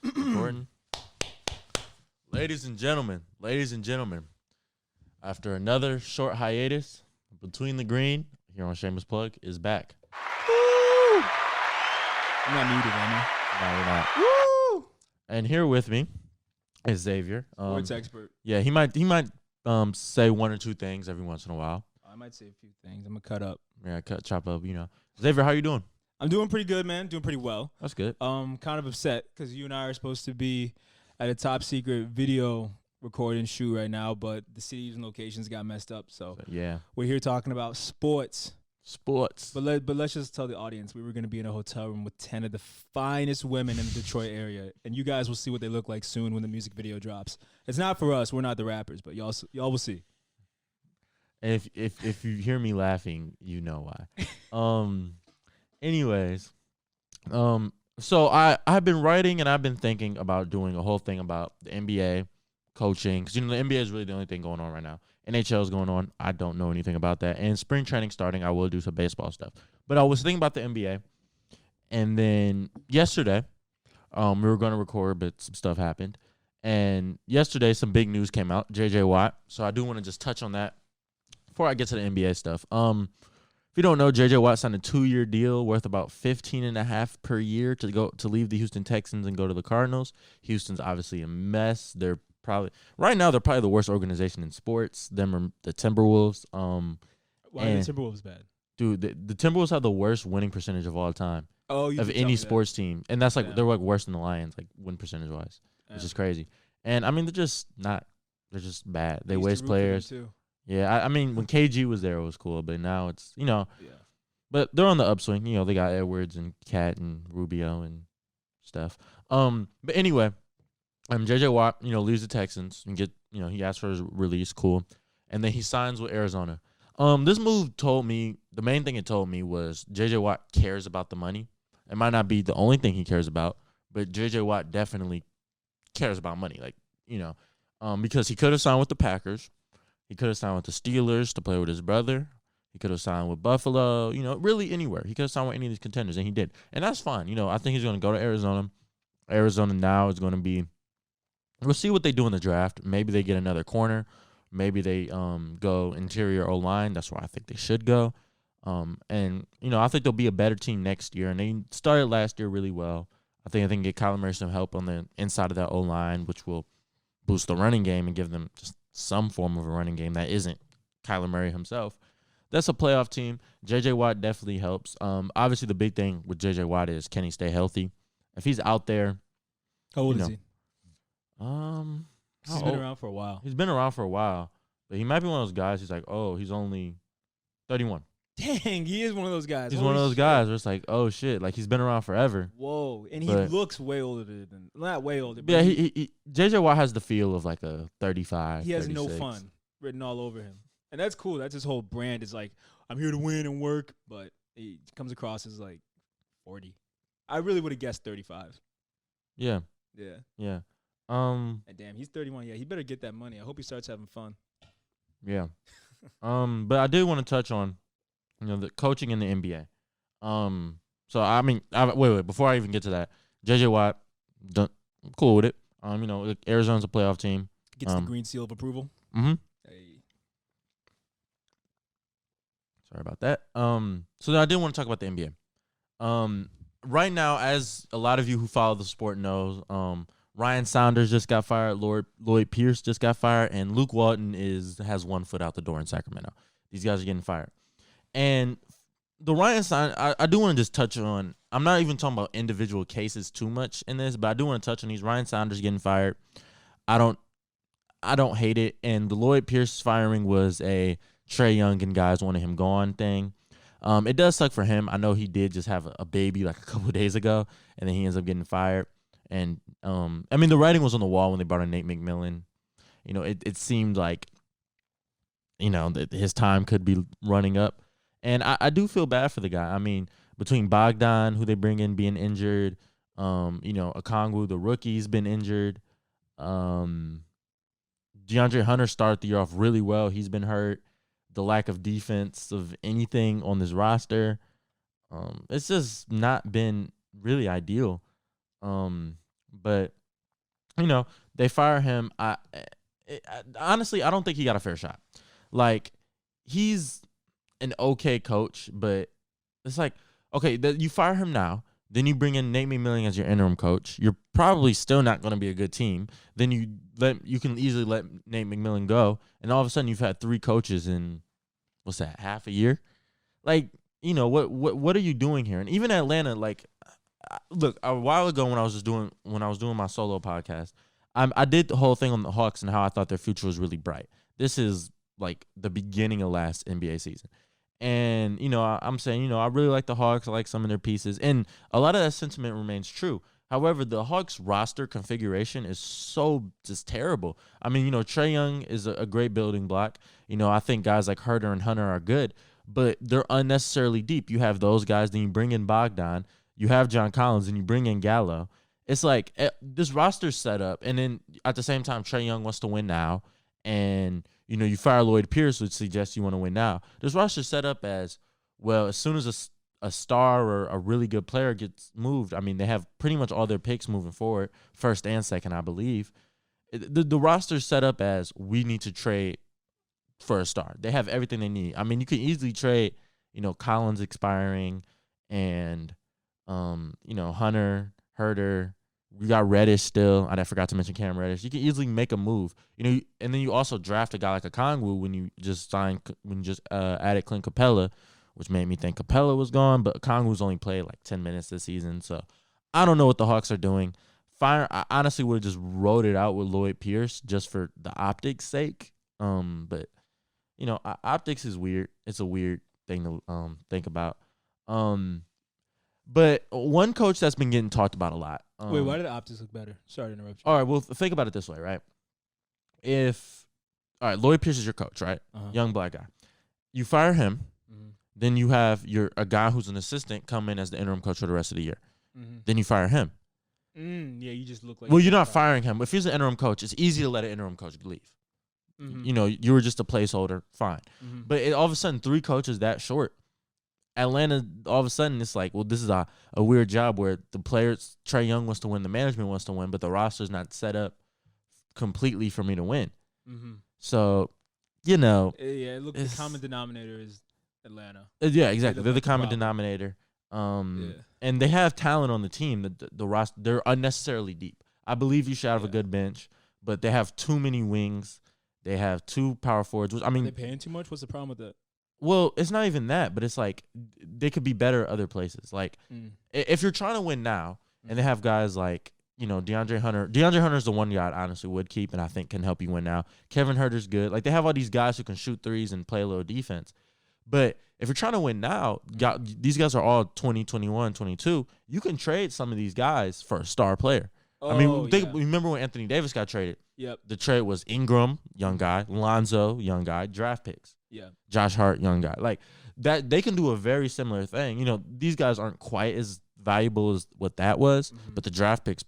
Recording. Ladies and gentlemen, after another short hiatus, Between the Green, here on Shameless Plug, is back. Woo! I'm not muted, am I? No, we're not. Woo! And here with me is Xavier. Sports expert. Yeah, he might say one or two things every once in a while. I might say a few things. I'm going to cut up. Yeah, chop up, Xavier, how you doing? I'm doing pretty good, man. Doing pretty well. That's good. Kind of upset because you and I are supposed to be at a top secret video recording shoot right now, but the cities and locations got messed up. So yeah, we're here talking about sports. But let's just tell the audience we were going to be in a hotel room with 10 of the finest women in the Detroit area, and you guys will see what they look like soon when the music video drops. It's not for us. We're not the rappers, but y'all will see. If you hear me laughing, you know why. Anyways, so I've been writing and I've been thinking about doing a whole thing about the NBA coaching, because the NBA is really the only thing going on right now. NHL is going on. I don't know anything about that. And spring training starting, I will do some baseball stuff. But I was thinking about the NBA, and then yesterday, we were going to record, but some stuff happened. And yesterday, some big news came out. J.J. Watt. So I do want to just touch on that before I get to the NBA stuff. If you don't know, J.J. Watt signed a 2-year deal worth about $15.5 per year to leave the Houston Texans and go to the Cardinals. Houston's obviously a mess. They're probably the worst organization in sports. Them are the Timberwolves. Why are the Timberwolves bad? Dude, the Timberwolves have the worst winning percentage of all time of any sports team, and that's like they're like worse than the Lions, like win percentage wise, which is crazy. And I mean, they're just bad. They waste players. Yeah, I mean, when KG was there, it was cool, but now it's, but they're on the upswing. They got Edwards and Cat and Rubio and stuff. But anyway, J.J. Watt, leaves the Texans and he asked for his release, cool, and then he signs with Arizona. This move the main thing it told me was J.J. Watt cares about the money. It might not be the only thing he cares about, but J.J. Watt definitely cares about money, because he could have signed with the Packers. He could have signed with the Steelers to play with his brother. He could have signed with Buffalo, really anywhere. He could have signed with any of these contenders, and he did. And that's fine. I think he's going to go to Arizona. Arizona now is going to be – we'll see what they do in the draft. Maybe they get another corner. Maybe they go interior O-line. That's where I think they should go. And I think they'll be a better team next year. And they started last year really well. I think they can get Kyler Murray some help on the inside of that O-line, which will boost the running game and give them just some form of a running game that isn't Kyler Murray himself. That's a playoff team. J.J. Watt definitely helps. Obviously, the big thing with J.J. Watt is, can he stay healthy? If he's out there, how old is he? He's been around for a while. He's been around for a while, but he might be one of those guys who's like, oh, he's only 31. Dang, he is one of those guys. He's one of those guys where it's like, oh shit, like he's been around forever. Whoa, and he looks way older than, not way older. Yeah, he J.J. Watt has the feel of like a 35. He has 36. no fun written all over him, and that's cool. That's his whole brand. Is like, I'm here to win and work, but he comes across as like 40. I really would have guessed 35. Yeah. And damn, he's 31. Yeah, he better get that money. I hope he starts having fun. Yeah. But I do want to touch on, the coaching in the NBA. So I mean, wait. Before I even get to that, J.J. Watt, I'm cool with it. Arizona's a playoff team. Gets the green seal of approval. Mm-hmm. Hey. Sorry about that. So I did want to talk about the NBA. Right now, as a lot of you who follow the sport knows, Ryan Saunders just got fired. Lloyd Pierce just got fired, and Luke Walton has one foot out the door in Sacramento. These guys are getting fired. And the Ryan Saunders, I do want to just touch on, I'm not even talking about individual cases too much in this, but I do want to touch on these Ryan Saunders getting fired. I don't hate it. And the Lloyd Pierce firing was a Trae Young and guys wanted him gone thing. It does suck for him. I know he did just have a baby like a couple of days ago, and then he ends up getting fired. And I mean, the writing was on the wall when they brought in Nate McMillan. It seemed like, that his time could be running up. And I do feel bad for the guy. I mean, between Bogdan, who they bring in, being injured, Okongwu, the rookie's been injured. DeAndre Hunter started the year off really well. He's been hurt. The lack of defense of anything on this roster. It's just not been really ideal. But they fire him. Honestly, I don't think he got a fair shot. Like, he's an okay coach, but it's like, okay, you fire him now. Then you bring in Nate McMillan as your interim coach. You're probably still not going to be a good team. Then you can easily let Nate McMillan go, and all of a sudden you've had 3 coaches in what's that, half a year? Like, what are you doing here? And even Atlanta, like, look, a while ago when I was doing my solo podcast, I did the whole thing on the Hawks and how I thought their future was really bright. This is like the beginning of last NBA season. And, I'm saying, I really like the Hawks. I like some of their pieces. And a lot of that sentiment remains true. However, the Hawks roster configuration is so just terrible. I mean, Trae Young is a great building block. I think guys like Herter and Hunter are good, but they're unnecessarily deep. You have those guys, then you bring in Bogdan. You have John Collins, and you bring in Gallo. It's like this roster's set up, and then at the same time, Trae Young wants to win now, and you fire Lloyd Pierce, which suggests you want to win now. This roster's set up as, well, as soon as a star or a really good player gets moved, I mean, they have pretty much all their picks moving forward, first and second, I believe. The roster's set up as, we need to trade for a star. They have everything they need. I mean, you can easily trade, Collins expiring and, Hunter, Herter. We got Reddish still. I forgot to mention Cam Reddish. You can easily make a move, and then you also draft a guy like a Kongwu when you just added Clint Capella, which made me think Capella was gone, but Kongwu's only played like 10 minutes this season, so I don't know what the Hawks are doing. I honestly would have just rode it out with Lloyd Pierce just for the optics' sake. But optics is weird. It's a weird thing to think about. But one coach that's been getting talked about a lot. Wait, why did the optics look better? Sorry to interrupt you. All right, well, think about it this way, right? Lloyd Pierce is your coach, right? Young black guy. You fire him, then you have a guy who's an assistant come in as the interim coach for the rest of the year. Then you fire him. Yeah, you just look like. Well, you're not firing him. If he's an interim coach, it's easy to let an interim coach leave. You were just a placeholder, fine. But all of a sudden, 3 coaches that short. Atlanta, all of a sudden, it's like, well, this is a weird job where the players, Trae Young wants to win, the management wants to win, but the roster's not set up completely for me to win. So, yeah, look, the common denominator is Atlanta. Yeah, exactly. They're the common denominator. And they have talent on the team. The roster, they're unnecessarily deep. I believe you should have a good bench, but they have too many wings. They have 2 power forwards. I mean, are they paying too much? What's the problem with that? Well, it's not even that, but it's like they could be better other places. Like, if you're trying to win now, and they have guys like, DeAndre Hunter. DeAndre Hunter's the one guy I honestly would keep, and I think can help you win now. Kevin Huerter's good. Like, they have all these guys who can shoot threes and play a little defense. But if you're trying to win now, these guys are all 20, 21, 22. You can trade some of these guys for a star player. Remember when Anthony Davis got traded? Yep. The trade was Ingram, young guy, Lonzo, young guy, draft picks. Yeah. Josh Hart, young guy. Like that, they can do a very similar thing. These guys aren't quite as valuable as what that was, but the draft picks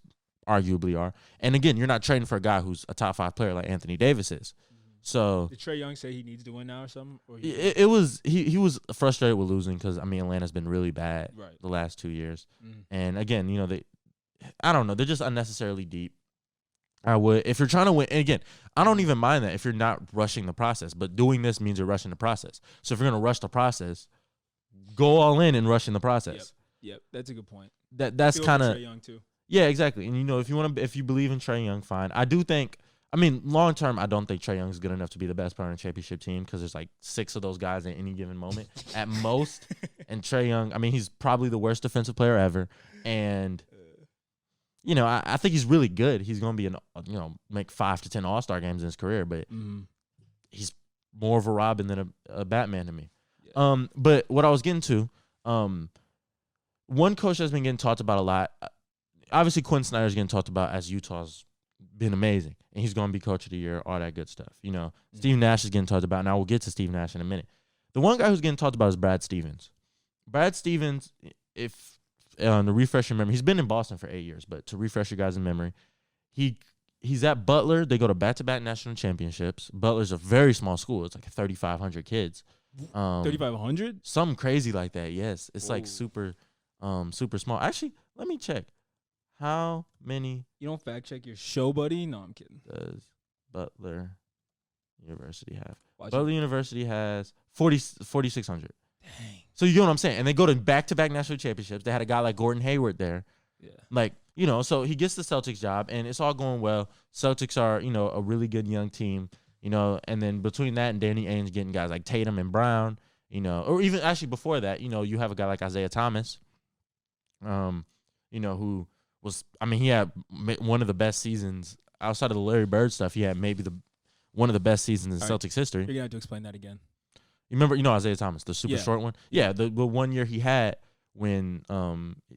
arguably are. And again, you're not trading for a guy who's a top 5 player like Anthony Davis is. So did Trae Young say he needs to win now or something? Or he was frustrated with losing because Atlanta's been really bad the last 2 years. And again, I don't know, they're just unnecessarily deep. If you're trying to win, and again, I don't even mind that if you're not rushing the process, but doing this means you're rushing the process. So if you're going to rush the process, go all in and rush in the process. Yep, that's a good point. That's kind of Trae Young too. Yeah, exactly. And if you believe in Trae Young, fine. I do think, long term, I don't think Trae Young is good enough to be the best player on a championship team because there's like 6 of those guys at any given moment at most. And Trae Young, he's probably the worst defensive player ever, and. I think he's really good. He's going to be make 5 to 10 All-Star games in his career, but he's more of a Robin than a Batman to me. Yeah. But what I was getting to, one coach that's been getting talked about a lot, obviously Quinn Snyder's getting talked about as Utah's been amazing, and he's going to be coach of the year, all that good stuff. Steve Nash is getting talked about, and I will get to Steve Nash in a minute. The one guy who's getting talked about is Brad Stevens. Brad Stevens, to refresh your memory, he's been in Boston for 8 years, but to refresh your guys' memory, he's at Butler. They go to back-to-back national championships. Butler's a very small school. It's like 3,500 kids. 3,500? Something crazy like that, yes. It's like super small. Actually, let me check. How many? You don't fact check your show, buddy? No, I'm kidding. Does Butler University have? Watch Butler it. University has 4,600. Dang. So you get what I'm saying? And they go to back-to-back national championships. They had a guy like Gordon Hayward there. Yeah. Like, so he gets the Celtics job, and it's all going well. Celtics are, a really good young team, and then between that and Danny Ainge getting guys like Tatum and Brown, or even actually before that, you have a guy like Isaiah Thomas, who was, he had one of the best seasons outside of the Larry Bird stuff. He had maybe one of the best seasons in Celtics history. You're going to have to explain that again. You remember, Isaiah Thomas, the super short one? Yeah, the 1 year he had when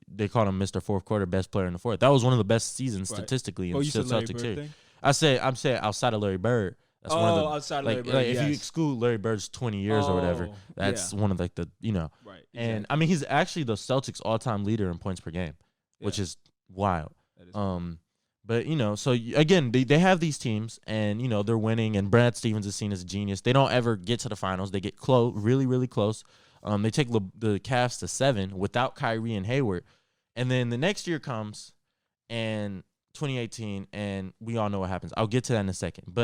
they called him Mr. Fourth Quarter, best player in the fourth. That was one of the best seasons statistically in the Celtics series. I'm saying outside of Larry Bird. That's one of the, outside of Larry Bird, if you exclude Larry Bird's 20 years or whatever, that's one of the Right. Exactly. And he's actually the Celtics all-time leader in points per game, which is wild. That is But, so again, they have these teams and, they're winning, and Brad Stevens is seen as a genius. They don't ever get to the finals. They get close, really, really close. They take the Cavs to 7 without Kyrie and Hayward. And then the next year comes, and 2018, and we all know what happens. I'll get to that in a second.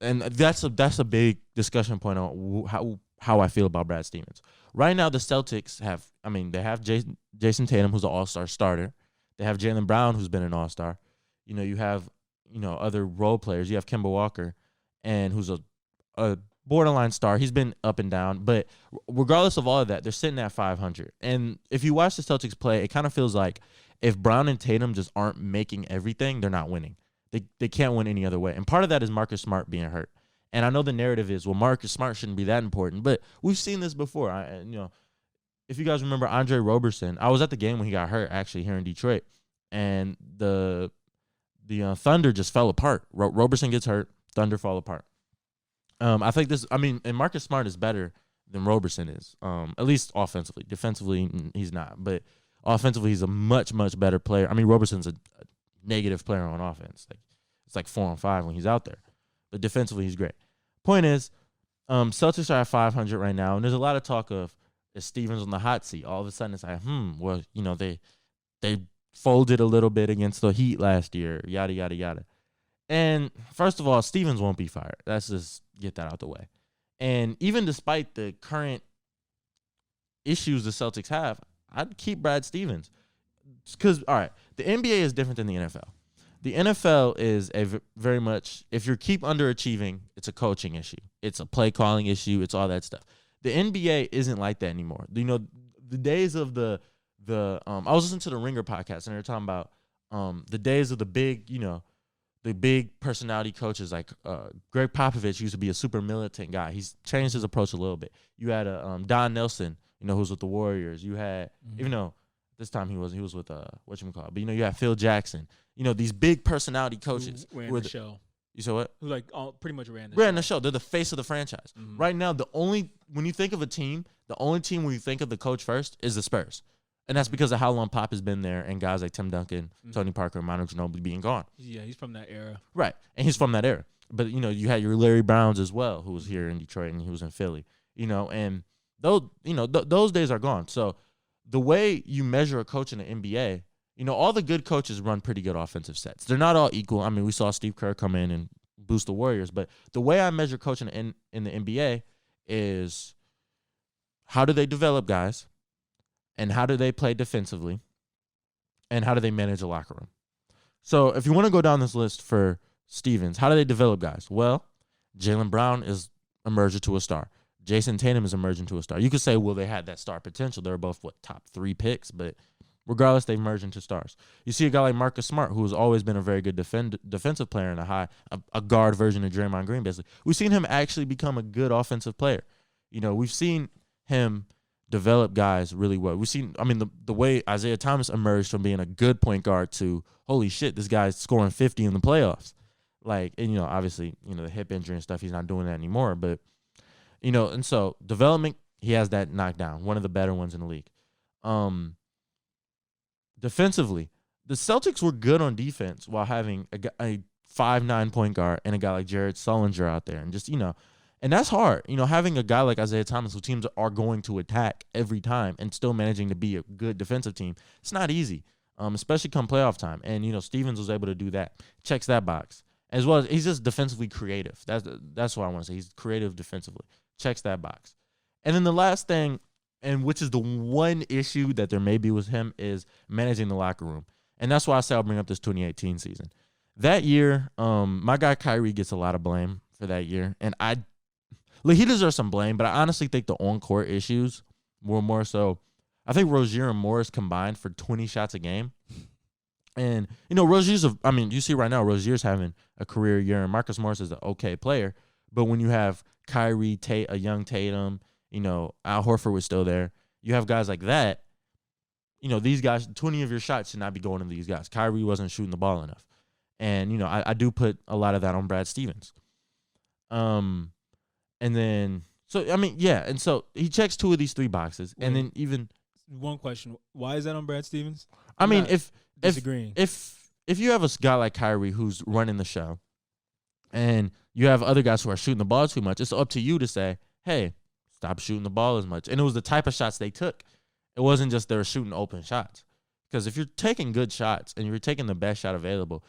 And that's a big discussion point on how I feel about Brad Stevens. Right now, the Celtics they have Jason Tatum, who's an all-star starter. They have Jaylen Brown, who's been an all-star. You have, other role players. You have Kemba Walker, and who's a borderline star. He's been up and down. But regardless of all of that, they're sitting at 500. And if you watch the Celtics play, it kind of feels like if Brown and Tatum just aren't making everything, they're not winning. They can't win any other way. And part of that is Marcus Smart being hurt. And I know the narrative is, well, Marcus Smart shouldn't be that important. But we've seen this before. If you guys remember Andre Roberson, I was at the game when he got hurt, actually, here in Detroit. And the Thunder just fell apart. Roberson gets hurt, Thunder fall apart. I think and Marcus Smart is better than Roberson is, at least offensively. Defensively, he's not. But offensively, he's a much, much better player. Roberson's a negative player on offense. It's like 4 on 5 when he's out there. But defensively, he's great. Point is, Celtics are at 500 right now, and there's a lot of talk of, is Stevens on the hot seat? All of a sudden, it's like, well, they folded a little bit against the Heat last year, yada, yada, yada. And first of all, Stevens won't be fired. Let's just get that out the way. And even despite the current issues the Celtics have, I'd keep Brad Stevens. Because, all right, the NBA is different than the NFL. The NFL is very much, if you keep underachieving, it's a coaching issue. It's a play calling issue. It's all that stuff. The NBA isn't like that anymore. The days of I was listening to the Ringer podcast, and they were talking about the days of the big, the big personality coaches like Greg Popovich used to be a super militant guy. He's changed his approach a little bit. You had Don Nelson, who's with the Warriors. You had, even though this time he was with whatchamacallit, but you had Phil Jackson. These big personality coaches who ran the show. You said what? Who pretty much ran the show. They're the face of the franchise. Mm-hmm. Right now, when you think of a team, the only team where you think of the coach first is the Spurs. And that's because of how long Pop has been there and guys like Tim Duncan, Tony Parker, and Manu Ginobili being gone. Yeah, he's from that era. Right. And he's from that era. But, you had your Larry Browns as well, who was here in Detroit and he was in Philly. And those days are gone. So the way you measure a coach in the NBA, all the good coaches run pretty good offensive sets. They're not all equal. We saw Steve Kerr come in and boost the Warriors. But the way I measure coaching in the NBA is how do they develop guys? And how do they play defensively? And how do they manage a locker room? So if you want to go down this list for Stevens, how do they develop guys? Well, Jaylen Brown is emerging to a star. Jason Tatum is emerging to a star. You could say, well, they had that star potential. They were both, top 3 picks? But regardless, they've merged into stars. You see a guy like Marcus Smart, who has always been a very good defensive player in a guard version of Draymond Green, basically. We've seen him actually become a good offensive player. We've seen him develop guys really well. We've seen, the way Isaiah Thomas emerged from being a good point guard to, holy shit, this guy's scoring 50 in the playoffs. Obviously, the hip injury and stuff, he's not doing that anymore. But, and so development, he has that knocked down, one of the better ones in the league. Defensively, the Celtics were good on defense while having a 5'9" point guard and a guy like Jared Sullinger out there. And just, and that's hard, having a guy like Isaiah Thomas who teams are going to attack every time and still managing to be a good defensive team. It's not easy. especially come playoff time. And Stevens was able to do that. Checks that box as well as he's just defensively creative. That's what I want to say. He's creative defensively. Checks that box. And then the last thing, and which is the one issue that there may be with him, is managing the locker room. And that's why I say I'll bring up this 2018 season. That year, my guy Kyrie gets a lot of blame for that year. And he deserves some blame, but I honestly think the on-court issues were more so. I think Rozier and Morris combined for 20 shots a game. And, you see right now, Rozier's having a career year, and Marcus Morris is an okay player. But when you have Kyrie, a young Tatum, Al Horford was still there. You have guys like that. These guys, 20 of your shots should not be going to these guys. Kyrie wasn't shooting the ball enough. And, I do put a lot of that on Brad Stevens. And so he checks 2 of these 3 boxes. Wait, and then even one question. Why is that on Brad Stevens? If you have a guy like Kyrie who's running the show and you have other guys who are shooting the ball too much, it's up to you to say, hey, stop shooting the ball as much. And it was the type of shots they took. It wasn't just they were shooting open shots. Because if you're taking good shots and you're taking the best shot available,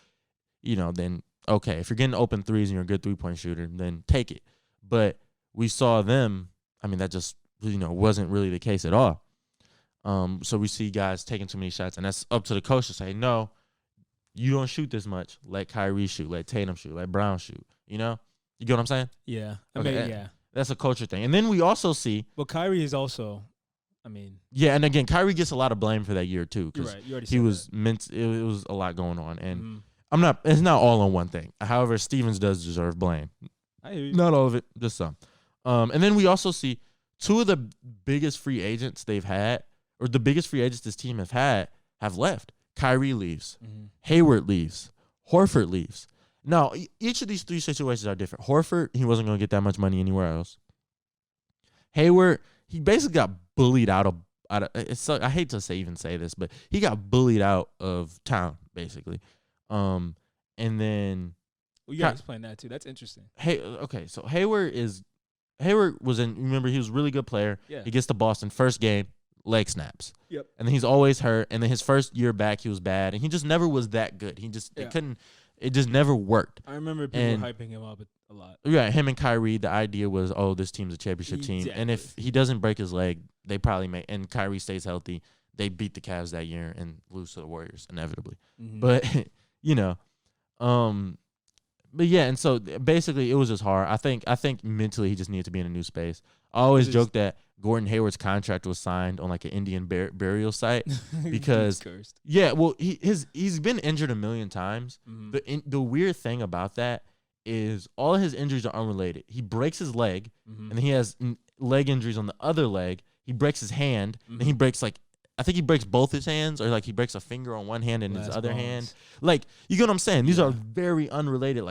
then okay. If you're getting open threes and you're a good 3-point shooter, then take it. But we saw them, that just, wasn't really the case at all. So we see guys taking too many shots, and that's up to the coach to say, no, you don't shoot this much. Let Kyrie shoot. Let Tatum shoot. Let Brown shoot. You get what I'm saying? Yeah. Yeah. That's a culture thing. And then we also see. But Kyrie is also, Yeah, and again, Kyrie gets a lot of blame for that year, too. You're right. You already said that. It was a lot going on. And it's not all on one thing. However, Stevens does deserve blame. I hear you. Not all of it, just some. And then we also see 2 of the biggest free agents they've had, or the biggest free agents this team have left. Kyrie leaves. Hayward leaves. Horford leaves. Now, each of these 3 situations are different. Horford, he wasn't going to get that much money anywhere else. Hayward, he basically got bullied out of I hate to say this, but he got bullied out of town, basically. And then you gotta explain that too. That's interesting. Okay, so Hayward was in. Remember, he was a really good player. Yeah. He gets to Boston, first game, leg snaps. Yep. And then he's always hurt. And then his first year back, he was bad, and he just never was that good. It just never worked. I remember people hyping him up a lot. Yeah, him and Kyrie, the idea was, this team's a championship team. And if he doesn't break his leg, they probably may, and Kyrie stays healthy, they beat the Cavs that year and lose to the Warriors, inevitably. But, but yeah, and so basically it was just hard. I think mentally he just needed to be in a new space. I always joke that Gordon Hayward's contract was signed on like an Indian burial site because he's been injured a million times. The weird thing about that is all of his injuries are unrelated. He breaks his leg, and then he has leg injuries on the other leg. He breaks his hand, and he breaks I think he breaks both his hands, or he breaks a finger on one hand and his other hand. You get what I'm saying? These are very unrelated.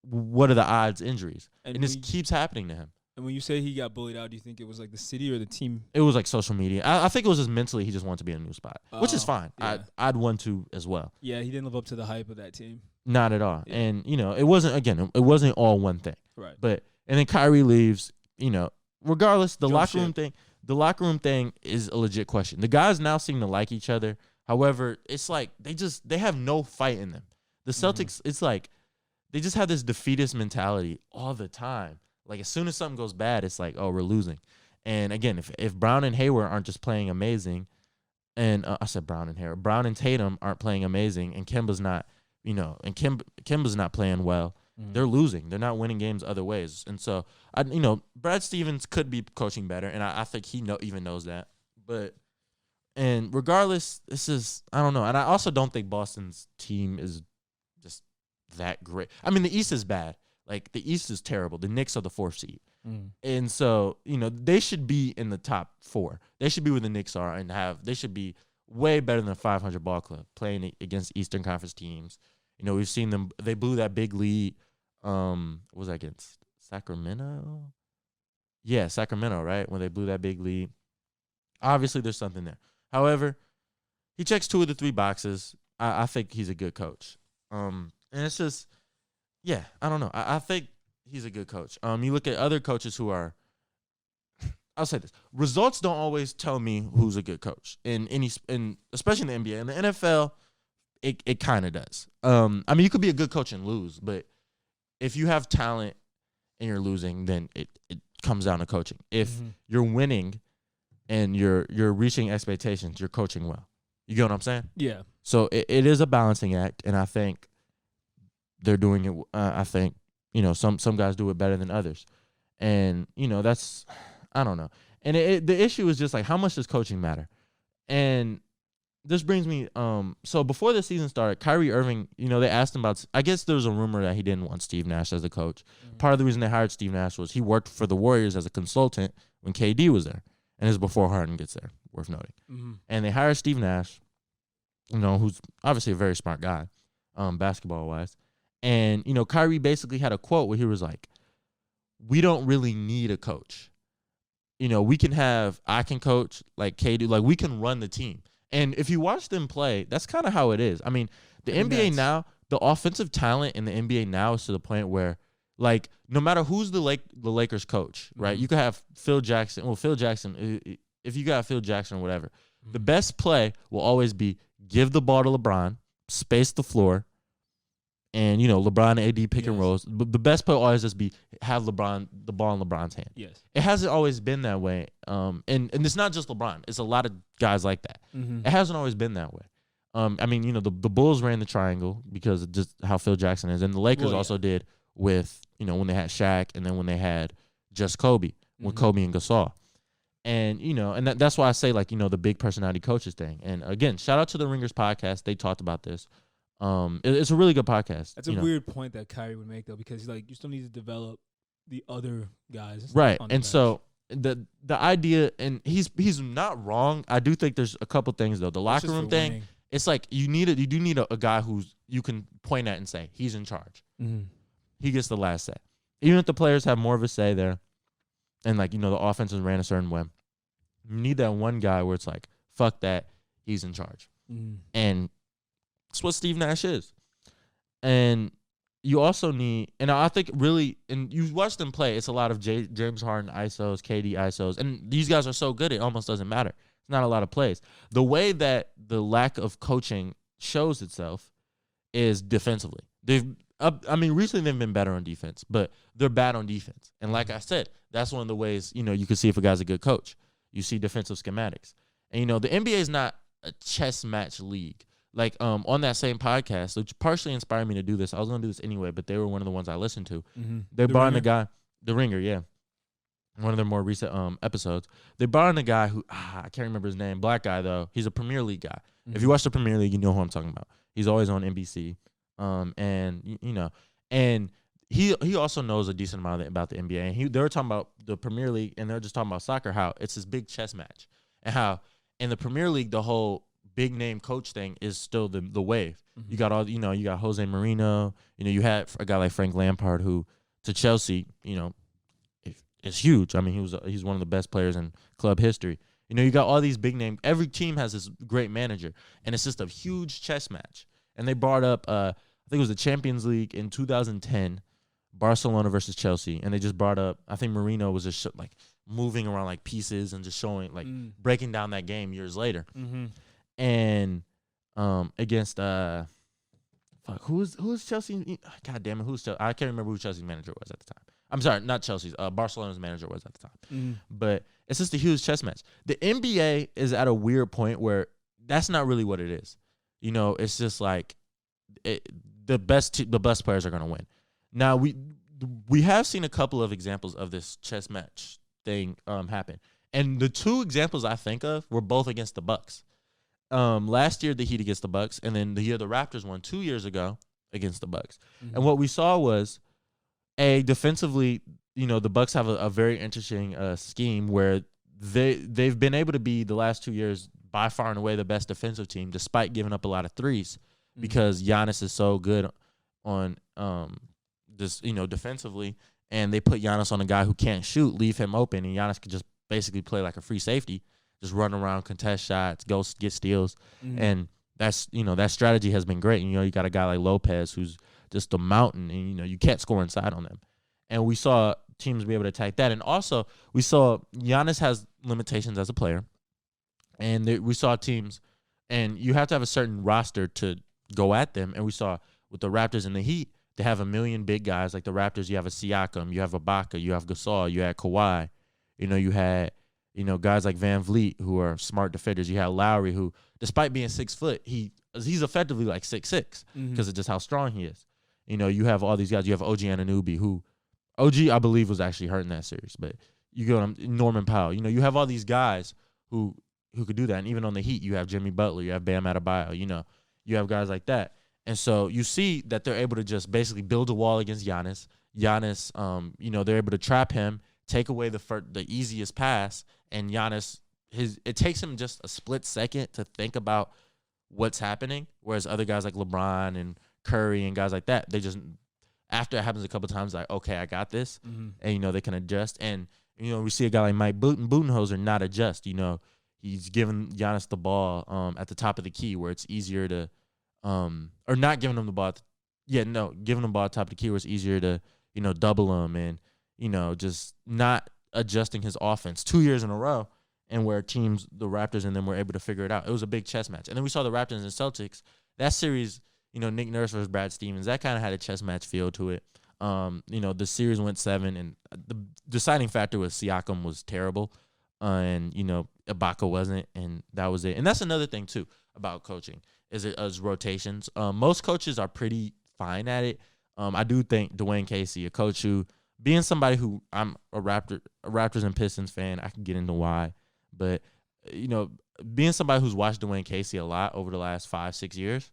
What are the odds injuries? And this keeps happening to him. And when you say he got bullied out, do you think it was the city or the team? It was social media. I think it was just mentally he just wanted to be in a new spot, which is fine. Yeah. I'd want to as well. Yeah, he didn't live up to the hype of that team. Not at all. Yeah. And, it wasn't all one thing. Right. And then Kyrie leaves, regardless, the locker room thing is a legit question. The guys now seem to like each other. However, it's they have no fight in them. The Celtics, it's they just have this defeatist mentality all the time. As soon as something goes bad, it's we're losing. And again, if Brown and Hayward aren't just playing amazing, and I said Brown and Hayward, Brown and Tatum aren't playing amazing, and Kemba's not, Kemba's not playing well, they're losing. They're not winning games other ways. And so, Brad Stevens could be coaching better, and I think he even knows that. And regardless, this is, I don't know. And I also don't think Boston's team is just that great. The East is bad. The East is terrible. The Knicks are the 4th seed. And so, they should be in the top 4. They should be where the Knicks are they should be way better than the 500 ball club playing against Eastern Conference teams. We've seen them. They blew that big lead. What was that against? Sacramento? Yeah, Sacramento, right? When they blew that big lead. Obviously, there's something there. However, he checks 2 of the 3 boxes. I think he's a good coach. And it's just, I don't know. I think he's a good coach. You look at other coaches who are, I'll say this: results don't always tell me who's a good coach especially in the NBA. In the NFL, it kind of does. I mean, you could be a good coach and lose, but if you have talent and you're losing, then it comes down to coaching. If you're winning and you're reaching expectations, you're coaching well. You get what I'm saying? Yeah. So it is a balancing act, and I think they're doing it. I think some guys do it better than others, and that's I don't know. And the issue is just like, how much does coaching matter? And this brings me so before the season started, Kyrie Irving, they asked him about, I guess there was a rumor that he didn't want Steve Nash as a coach. Part of the reason they hired Steve Nash was he worked for the Warriors as a consultant when KD was there, and it's before Harden gets there, worth noting. And they hired Steve Nash, who's obviously a very smart guy, basketball wise. And Kyrie basically had a quote where he was like, "We don't really need a coach. I can coach like KD, like we can run the team." And if you watch them play, that's kind of how it is. I mean, the NBA now, the offensive talent in the NBA now is to the point where, like, no matter who's the Lakers coach, right? You could have Phil Jackson. Well, Phil Jackson, if you got Phil Jackson or whatever, the best play will always be give the ball to LeBron, space the floor, and LeBron and AD pick and rolls. But the best play will always just be have the ball in LeBron's hand. Yes, it hasn't always been that way. And it's not just LeBron. It's a lot of guys like that. It hasn't always been that way. I mean, the Bulls ran the triangle because of just how Phil Jackson is, and the Lakers also did with when they had Shaq, and then when they had just Kobe, when Kobe and Gasol. And and that's why I say, like, the big personality coaches thing. And again, shout out to the Ringers podcast. They talked about this. It's a really good podcast. That's a weird point that Kyrie would make, though, because you still need to develop the other guys, right? And bench. So the idea, and he's not wrong. I do think there's a couple things though. The locker room thing, winning. It's like you do need a guy who's you can point at and say he's in charge. He gets the last say, even if the players have more of a say there, and like the offense is ran a certain way. You need that one guy where it's like, fuck that, he's in charge, and that's what Steve Nash is. And you also need, and I think really, and you watch them play, it's a lot of James Harden ISOs, KD ISOs, and these guys are so good it almost doesn't matter. It's not a lot of plays. The way that the lack of coaching shows itself is defensively. Recently they've been better on defense, but they're bad on defense. And like I said, that's one of the ways, you can see if a guy's a good coach. You see defensive schematics. And, the NBA is not a chess match league. Like, on that same podcast, which partially inspired me to do this. I was going to do this anyway, but they were one of the ones I listened to. They brought in a guy, The Ringer, yeah. One of their more recent episodes. They brought in a guy who, I can't remember his name, black guy, though. He's a Premier League guy. If you watch the Premier League, you know who I'm talking about. He's always on NBC. And he also knows a decent amount about the NBA. And they were talking about the Premier League, and they're just talking about soccer, how it's this big chess match. And how in the Premier League, the whole big name coach thing is still the wave. You got all, you got Jose Mourinho, you had a guy like Frank Lampard, who to Chelsea, is huge. I mean, he's one of the best players in club history. You got all these big names. Every team has this great manager, and it's just a huge chess match. And they brought up, I think it was the Champions League in 2010, Barcelona versus Chelsea, and they just brought up, I think Mourinho was just like moving around like pieces and just showing, like breaking down that game years later. And against who's Chelsea? God damn it, who's Chelsea? I can't remember who Chelsea's manager was at the time. I'm sorry, not Chelsea's. Barcelona's manager was at the time. But it's just a huge chess match. The NBA is at a weird point where that's not really what it is. It's just like the best players are gonna win. Now we have seen a couple of examples of this chess match thing happen, and the two examples I think of were both against the Bucks. Last year the Heat against the Bucks, and then the year the Raptors won 2 years ago against the Bucks. And what we saw was, defensively, the Bucks have a very interesting scheme where they've been able to be the last 2 years by far and away the best defensive team, despite giving up a lot of threes, because Giannis is so good on defensively, and they put Giannis on a guy who can't shoot, leave him open, and Giannis could just basically play like a free safety. Just run around, contest shots, go get steals, and that's that strategy has been great. You got a guy like Lopez who's just a mountain, and you can't score inside on them. And we saw teams be able to attack that. And also, we saw Giannis has limitations as a player. And we saw teams, and you have to have a certain roster to go at them. And we saw with the Raptors and the Heat, they have a million big guys. Like the Raptors, you have a Siakam, you have Ibaka, you have Gasol, you had Kawhi. You had, guys like Van Vliet who are smart defenders. You had Lowry who, despite being 6 foot, he's effectively like 6'6" because of just how strong he is. You have all these guys. You have OG Anunoby who, OG I believe was actually hurt in that series, but you go to Norman Powell. You have all these guys who could do that. And even on the Heat, you have Jimmy Butler, you have Bam Adebayo, you have guys like that. And so you see that they're able to just basically build a wall against Giannis. Giannis, they're able to trap him, take away the easiest pass, and Giannis, it takes him just a split second to think about what's happening, whereas other guys like LeBron and Curry and guys like that, they just, after it happens a couple times, like, okay, I got this, and, they can adjust. And, we see a guy like Mike Budenholzer not adjust, He's giving Giannis the ball at the top of the key where it's easier to, or not giving him the ball. Giving him the ball at the top of the key where it's easier to, double him and, just not adjusting his offense 2 years in a row, and where teams, the Raptors and them, were able to figure it out. It was a big chess match. And then we saw the Raptors and Celtics. That series, Nick Nurse versus Brad Stevens, that kind of had a chess match feel to it. The series went 7, and the deciding factor was Siakam was terrible. And, Ibaka wasn't, and that was it. And that's another thing, too, about coaching, is rotations. Most coaches are pretty fine at it. I do think Dwayne Casey, a coach who, being somebody who, I'm a Raptors and Pistons fan, I can get into why. But, being somebody who's watched Dwayne Casey a lot over the last 5-6 years,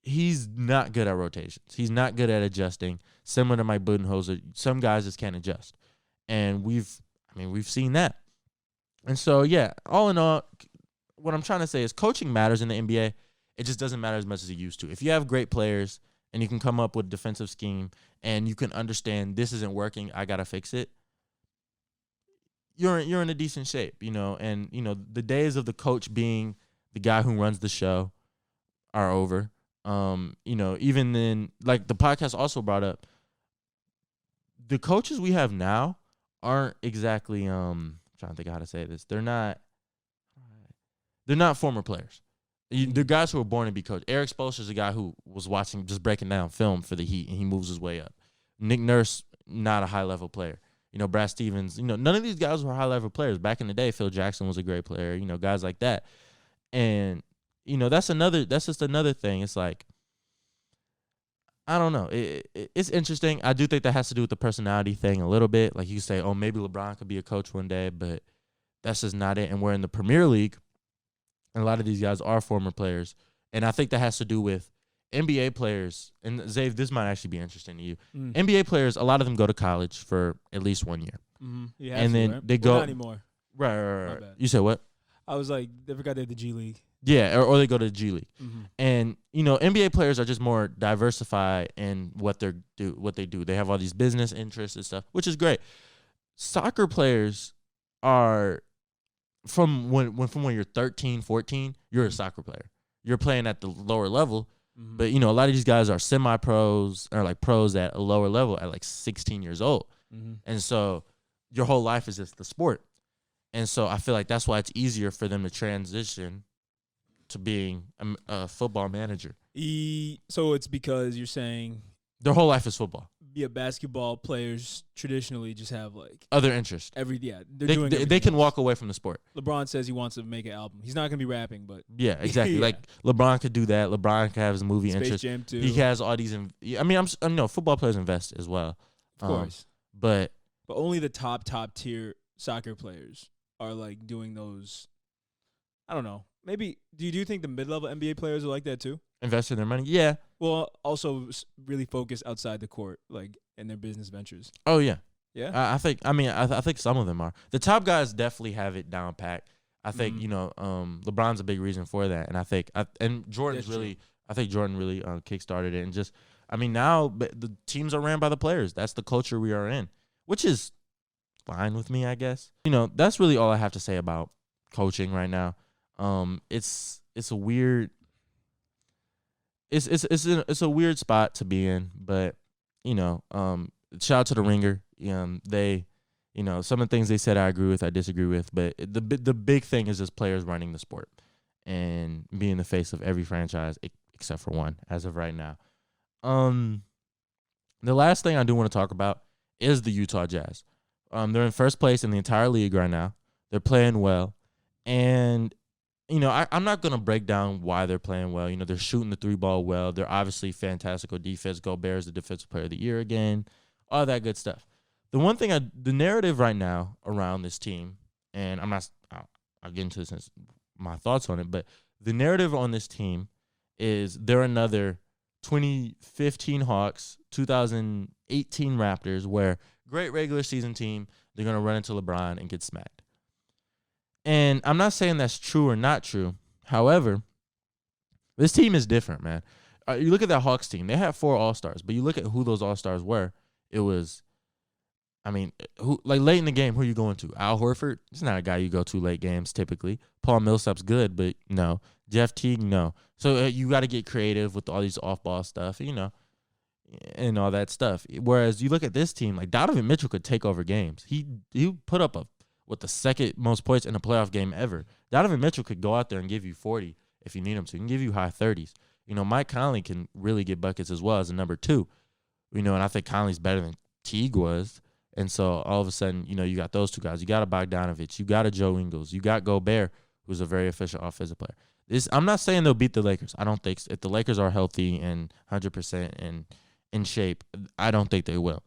he's not good at rotations. He's not good at adjusting. Similar to Mike Budenholzer, some guys just can't adjust. And we've seen that. And so, yeah, all in all, what I'm trying to say is coaching matters in the NBA. It just doesn't matter as much as it used to. If you have great players and you can come up with a defensive scheme and you can understand this isn't working, I got to fix it, you're in a decent shape, And, the days of the coach being the guy who runs the show are over. Even then, like the podcast also brought up, the coaches we have now aren't exactly trying to think of how to say this. They're not former players. They're guys who were born to be coached. Eric Spoelstra is a guy who was just breaking down film for the Heat, and he moves his way up. Nick Nurse, not a high-level player. Brad Stevens, none of these guys were high-level players. Back in the day, Phil Jackson was a great player, guys like that. And, that's just another thing. It's like, I don't know. It's interesting. I do think that has to do with the personality thing a little bit. Like you say, oh, maybe LeBron could be a coach one day, but that's just not it. And we're in the Premier League, and a lot of these guys are former players. And I think that has to do with NBA players. And Zave, this might actually be interesting to you. NBA players, a lot of them go to college for at least 1 year. Yeah, and then they go. Not anymore. Right. You said what? I was like, they forgot they had the G League. Yeah, or they go to the G League. And, NBA players are just more diversified in what they do. They have all these business interests and stuff, which is great. Soccer players are, from when you're 13, 14, you're a soccer player. You're playing at the lower level, but, a lot of these guys are semi-pros or like pros at a lower level at like 16 years old. And so your whole life is just the sport. And so I feel like that's why it's easier for them to transition to being a football manager. So it's because you're saying their whole life is football. Yeah, basketball players traditionally just have like other interests. They can walk away from the sport. LeBron says he wants to make an album. He's not going to be rapping, but yeah, exactly. Like LeBron could do that. LeBron could have his movie Space interest. Jam too. He has all these. Football players invest as well, of course. But only the top tier soccer players are like doing those. I don't know. Maybe do you think the mid-level NBA players are like that too? Investing their money, yeah. Well, also really focus outside the court, like in their business ventures. Oh yeah, yeah. I think some of them are. The top guys definitely have it down pat. I think LeBron's a big reason for that, and I think Jordan really kickstarted it, and just now the teams are ran by the players. That's the culture we are in, which is fine with me, I guess. That's really all I have to say about coaching right now. It's a weird. It's a weird spot to be in, but shout out to the Ringer. They, some of the things they said I agree with, I disagree with, but the big thing is just players running the sport and being the face of every franchise except for one as of right now. The last thing I do want to talk about is the Utah Jazz. They're in first place in the entire league right now. They're playing well, and I'm not going to break down why they're playing well. They're shooting the 3-ball well. They're obviously fantastic on defense. Gobert is the defensive player of the year again. All that good stuff. The one thing, the narrative right now around this team, and I'll get into this, my thoughts on it, but the narrative on this team is they're another 2015 Hawks, 2018 Raptors, where great regular season team, they're going to run into LeBron and get smacked. And I'm not saying that's true or not true. However, this team is different, man. You look at that Hawks team. They had 4 All-Stars, but you look at who those All-Stars were. It was, late in the game, who are you going to? Al Horford? He's not a guy you go to late games typically. Paul Millsap's good, but no. Jeff Teague, no. So you got to get creative with all these off-ball stuff, and all that stuff. Whereas you look at this team, like Donovan Mitchell could take over games. He put up the second most points in a playoff game ever. Donovan Mitchell could go out there and give you 40 if you need him to. He can give you high 30s. Mike Conley can really get buckets as well as a number 2. And I think Conley's better than Teague was. And so all of a sudden, you got those 2 guys. You got a Bogdanovich. You got a Joe Ingles. You got Gobert, who's a very efficient offensive player. I'm not saying they'll beat the Lakers. I don't think so. If the Lakers are healthy and 100% and in shape, I don't think they will.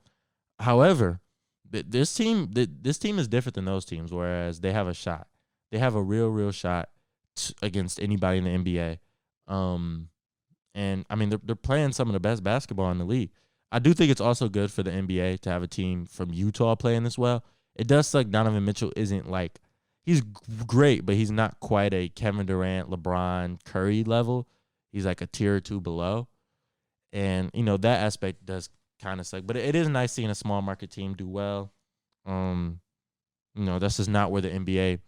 However, this team is different than those teams, whereas they have a shot. They have a real shot against anybody in the NBA. And they're playing some of the best basketball in the league. I do think it's also good for the NBA to have a team from Utah playing this well. It does suck Donovan Mitchell isn't like, he's great, but he's not quite a Kevin Durant, LeBron, Curry level. He's like a tier or 2 below. And, that aspect does kind of suck. But it is nice seeing a small market team do well. That's just not where the NBA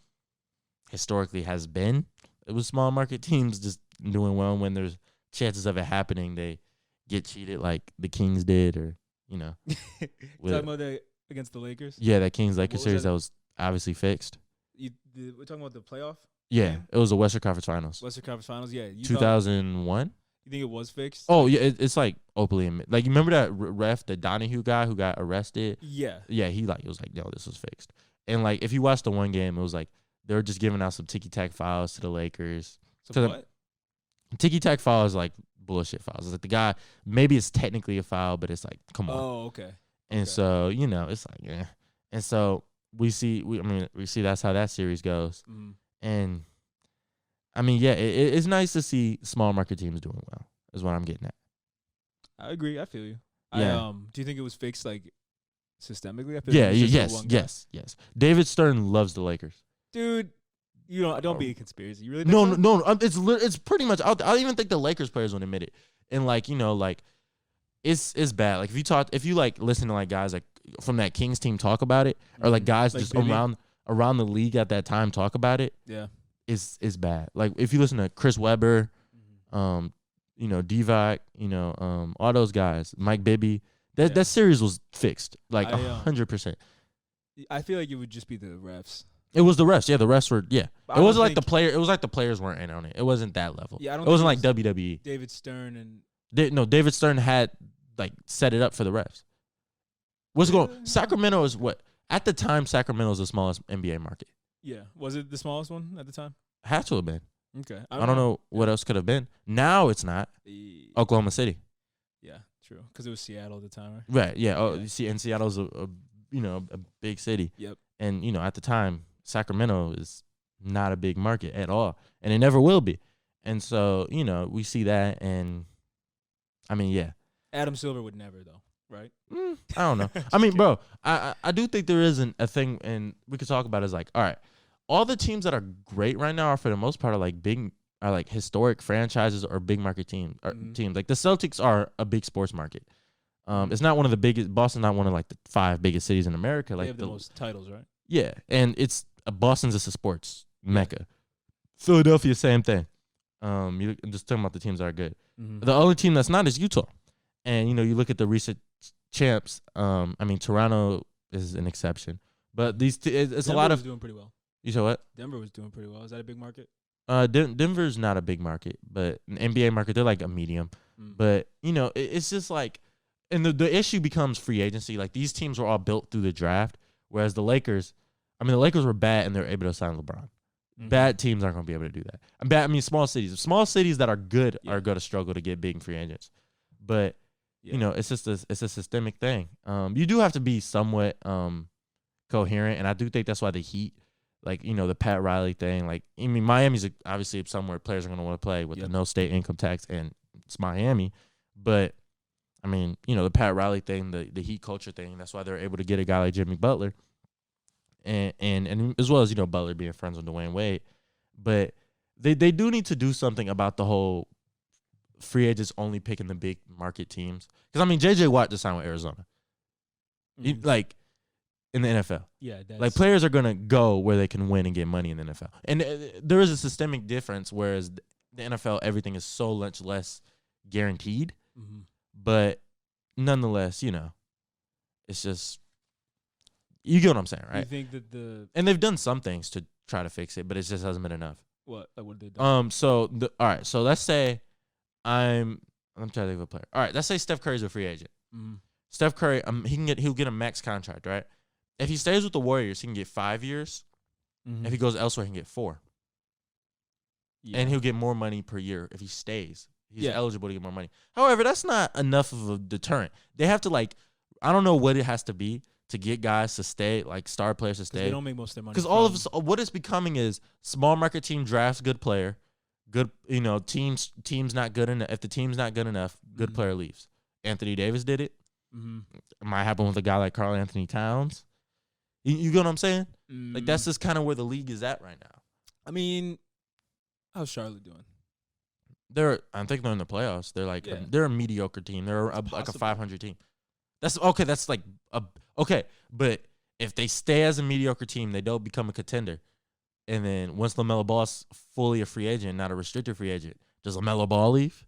historically has been. It was small market teams just doing well. When there's chances of it happening, they get cheated like the Kings did, or talking about that against the Lakers. Yeah, that Kings-Lakers series that was obviously fixed. We're talking about the playoff. Yeah, game? It was the Western Conference Finals. Western Conference Finals, yeah. 2001. You think it was fixed? Oh yeah, it's like openly like, you remember that ref, the Donahue guy who got arrested? Yeah. Yeah, he was like, no, this was fixed. And like, if you watched the one game, it was like they were just giving out some ticky-tack fouls to the Lakers. What? Ticky-tack fouls like bullshit fouls. It's like the guy, maybe it's technically a foul, but it's like, come on. Oh, okay. And so, it's like, yeah. And so we see that's how that series goes. Mm. And yeah, it's nice to see small market teams doing well, is what I'm getting at. I agree. I feel you. Yeah. Do you think it was fixed like systemically? I feel yes. David Stern loves the Lakers. Dude, don't be a conspiracy. You really think No. It's pretty much out there. I don't even think the Lakers players would admit it. And like, it's bad. Like if you like listen to like guys like from that Kings team talk about it, or like guys like just around the league at that time talk about it. Yeah. It's bad. Like if you listen to Chris Webber, Divac, all those guys, Mike Bibby, that series was fixed like 100%. I feel like it would just be the refs. It was the refs. Yeah, the refs were. Yeah, it wasn't like the player. It was like the players weren't in on it. It wasn't that level. Yeah, it wasn't like WWE. David Stern and David Stern had like set it up for the refs. What's going? Sacramento is what at the time. Sacramento is the smallest NBA market. Yeah, was it the smallest one at the time? Had to have been. Okay, I don't know what else could have been. Now it's not. Oklahoma City. Yeah, true. Because it was Seattle at the time, right? Right. Yeah. Oh, you see, and Seattle's a big city. Yep. And at the time, Sacramento is not a big market at all, and it never will be. And so we see that, and yeah. Adam Silver would never though, right? I don't know. Bro, I do think there isn't a thing, and we could talk about it as like, all right, all the teams that are great right now are for the most part are like historic franchises or big market teams. Teams like the Celtics are a big sports market. It's not one of the biggest. Boston's not one of like the 5 biggest cities in America. Like they have the most titles, right? Yeah, and it's Boston's just a sports mecca. Philadelphia, same thing. I'm just talking about the teams that are good. Mm-hmm. The only team that's not is Utah. And you look at the recent champs. Toronto is an exception. But it's Denver a lot of. was doing pretty well. You said what? Denver was doing pretty well. Is that a big market? Denver's not a big market, but an NBA market, they're like a medium. But it's just like, and the issue becomes free agency. Like these teams were all built through the draft, whereas the Lakers were bad and they're able to sign LeBron. Bad teams aren't going to be able to do that. Small cities that are good are going to struggle to get big free agents. But it's just it's a systemic thing. You do have to be somewhat coherent, and I do think that's why the Heat. Like, the Pat Riley thing. Like, Miami's obviously somewhere players are going to want to play with the no state income tax, and it's Miami. But, the Pat Riley thing, the Heat culture thing, that's why they're able to get a guy like Jimmy Butler. And as well as, Butler being friends with Dwayne Wade. But they do need to do something about the whole free agents only picking the big market teams. Because, J.J. Watt just signed with Arizona. In the NFL. Yeah. Like, players are going to go where they can win and get money in the NFL. And there is a systemic difference, whereas the NFL, everything is so much less guaranteed. But nonetheless, it's just, you get what I'm saying, right? You think that and they've done some things to try to fix it, but it just hasn't been enough. What? Like, what have they done? All right. So let's say I'm trying to think of a player. All right. Let's say Steph Curry's a free agent. Steph Curry, he'll get a max contract, right? If he stays with the Warriors, he can get 5 years. If he goes elsewhere, he can get 4. Yeah. And he'll get more money per year if he stays. He's eligible to get more money. However, that's not enough of a deterrent. They have to, I don't know what it has to be to get guys to stay, like star players to stay. They don't make most of their money. Because all of us, what it's becoming is small market team drafts good player, good, teams not good enough. If the team's not good enough, good player leaves. Anthony Davis did it. It might happen with a guy like Karl Anthony Towns. You get what I'm saying? Like, that's just kind of where the league is at right now. How's Charlotte doing? I think they're in the playoffs. They're like they're a mediocre team. They're like a 500 team. That's okay. That's like okay. But if they stay as a mediocre team, they don't become a contender. And then once LaMelo Ball's fully a free agent, not a restricted free agent, does LaMelo Ball leave?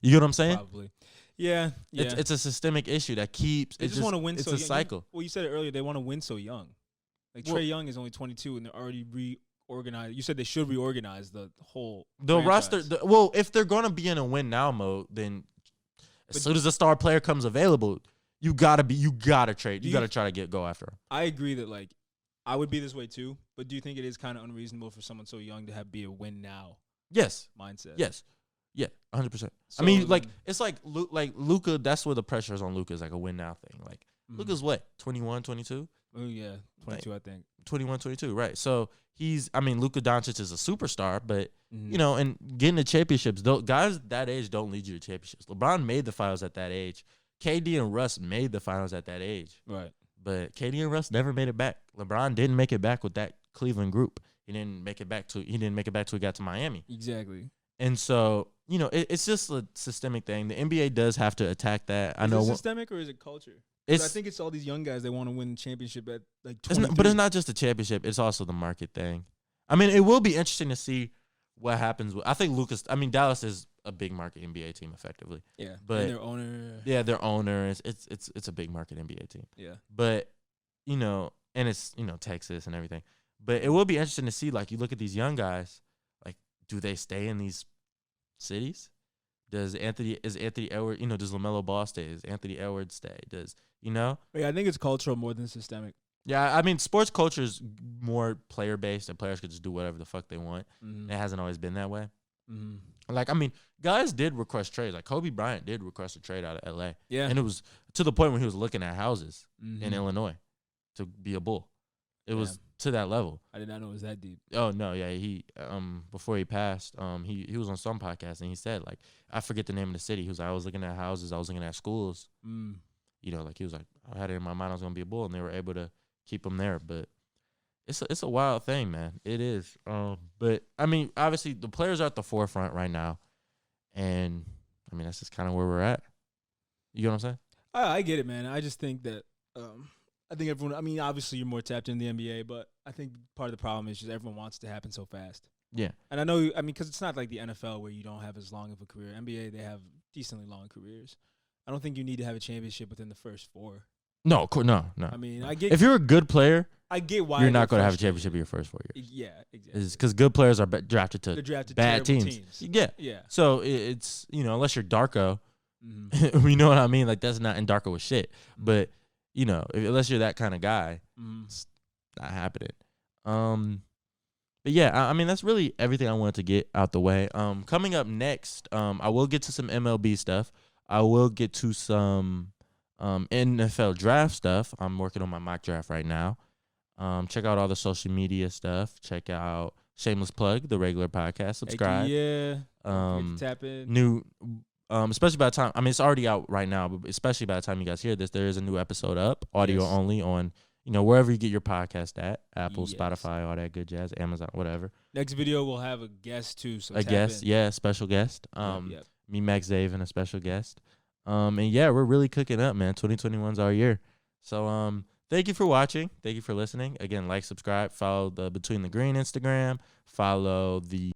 You get what I'm saying? Probably. Yeah. It's a systemic issue that keeps. They just want to win. It's a cycle. Well, you said it earlier. They want to win so young. Like, Trae Young is only 22, and they're already reorganized. You said they should reorganize the whole roster. If they're going to be in a win now mode, then as soon as a star player comes available, you gotta trade. You gotta try to go after him. I agree that I would be this way too. But do you think it is kind of unreasonable for someone so young to be a win now? Yes. Mindset. Yes. Yeah, 100%. So, it's like Luka. That's where the pressure is on Luka. Is like a win now thing. Like Luka's what, 21, 22? Oh yeah, 22. I think 21, 22. Right. So Luka Doncic is a superstar, but and getting the championships. Guys that age don't lead you to championships. LeBron made the finals at that age. KD and Russ made the finals at that age. Right. But KD and Russ never made it back. LeBron didn't make it back with that Cleveland group. He didn't make it back till he got to Miami. Exactly. And so, it's just a systemic thing. The NBA does have to attack that. Is it systemic or is it culture? I think it's all these young guys. They want to win the championship at 23. But it's not just the championship. It's also the market thing. It will be interesting to see what happens. I think Dallas is a big market NBA team effectively. Yeah. But and their owner. Yeah, their owner. It's a big market NBA team. Yeah. But, and it's, Texas and everything. But it will be interesting to see, you look at these young guys, do they stay in these cities? Is Anthony Edwards, does LaMelo Ball stay? Does Anthony Edwards stay? Yeah, I think it's cultural more than systemic. Yeah, sports culture is more player-based, and players could just do whatever the fuck they want. It hasn't always been that way. Guys did request trades. Like, Kobe Bryant did request a trade out of L.A. Yeah. And it was to the point when he was looking at houses in Illinois to be a Bull. It was to that level. I did not know it was that deep. Oh no, yeah. He before he passed, he was on some podcast and he said, I forget the name of the city. He was like, I was looking at houses, I was looking at schools. He was like, I had it in my mind I was gonna be a Bull, and they were able to keep him there. But it's a wild thing, man. It is. But obviously the players are at the forefront right now, and that's just kind of where we're at. You know what I'm saying? I get it, man. I just think that I think everyone, obviously you're more tapped in the NBA, but I think part of the problem is just everyone wants it to happen so fast. Yeah. And I know, because it's not like the NFL where you don't have as long of a career. NBA, they have decently long careers. I don't think you need to have a championship within the first 4. No, no. I mean, I get if you're a good player, I get why you're not going to have a championship in your first 4 years. Yeah, exactly. Because good players are drafted to bad teams. Yeah. So it's unless you're Darko, Mm-hmm. you know what I mean. Like that's not, and Darko was shit. But unless you're that kind of guy, it's not happening. But yeah, I mean that's really everything I wanted to get out the way. Coming up next, I will get to some MLB stuff. I will get to some NFL draft stuff. I'm working on my mock draft right now. Check out all the social media stuff. Check out Shameless Plug, the regular podcast. Subscribe. Tap in. New, especially by the time, I mean, it's already out right now, but especially by the time you guys hear this, there is a new episode up, audio only on, wherever you get your podcast at, Apple, Spotify, all that good jazz, Amazon, whatever. Next video, we'll have a guest too. So a guest, special guest. Me, Max Dave, and a special guest. And yeah, we're really cooking up, man. 2021's our year. So, thank you for watching. Thank you for listening. Again, like, subscribe, follow the Between the Greene Instagram, follow the